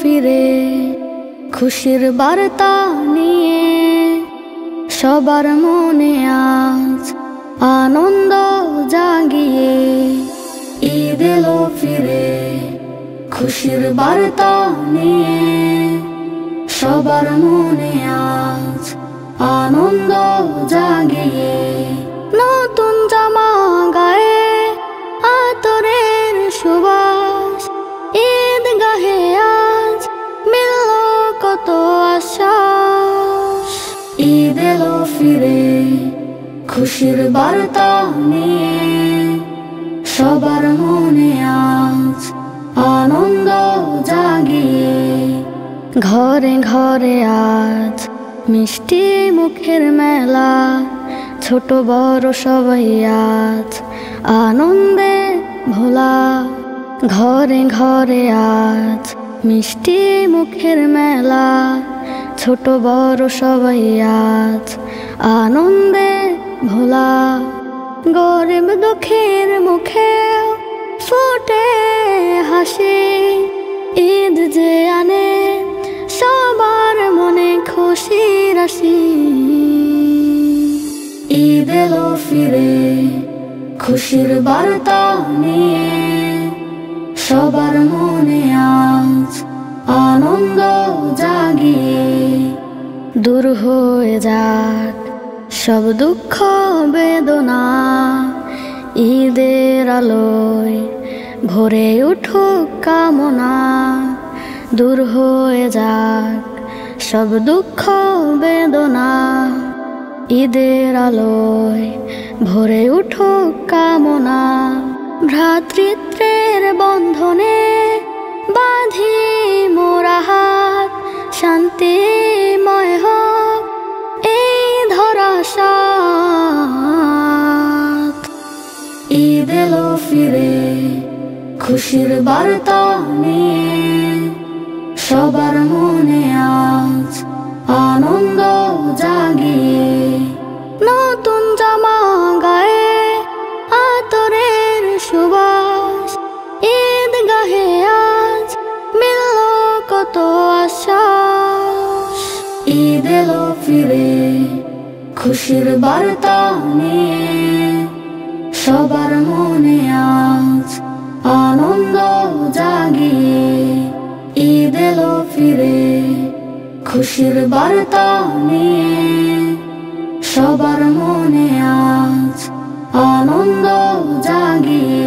ফিরে খুশির বার্তা নিয়ে, সবার মনে আজ আনন্দ জাগিয়ে। ঈদ এলো ফিরে খুশির বার্তা নিয়ে, সবার মনে আজ আনন্দ জাগিয়ে। নতুন জামা গায়ে আতরের সুবাস, ঈদগাহে আজ মিলল কত আশ্বাস। ঈদ এলো ফিরে খুশির বার্তা নিয়ে, সবার মনে আজ আনন্দ জাগিয়ে। ঘরে ঘরে আজ মিষ্টি মুখের মেলা, ছোট বড় সবাই আজ আনন্দে ভোলা। ঘরে ঘরে আজ মিষ্টি মুখের মেলা, ছোট বড় সবাই আজ আনন্দে ভোলা। গরিব দুঃখের মুখে ফুটে হাসি, ঈদ যে আনে সবার মনে খুশি রাশি। ঈদ এলো ফিরে খুশির বার্তা নিয়ে, সবার মনে আজ আনন্দ জাগিয়ে। দূর হয়ে যাক সব দুঃখ বেদনা, ঈদের আলোয় ভরে উঠুক কামনা। দূর হয়ে যাক সব দুঃখ বেদনা, ঈদের আলোয় ভরে উঠুক কামনা। ভ্রাতৃত্বের বন্ধনে বাঁধি মোরা হাত, শান্তিময় হোক এই ধরা সাত। ঈদ এলো ফিরে খুশির বার্তা নিয়ে, সবার মনে আজ আনন্দ জাগিয়ে। নতুন জামা গায়ে আতরের সুবাস, ঈদগাহে আজ মিলল কত আশ্বাস। ঈদ এলো ফিরে খুশির বার্তা নিয়ে, সবার মনে আজ আনন্দ জাগিয়ে। ঈদ এলো ফিরে খুশির বার্তা নিয়ে, সবার মনে আজ আনন্দ জাগিয়ে।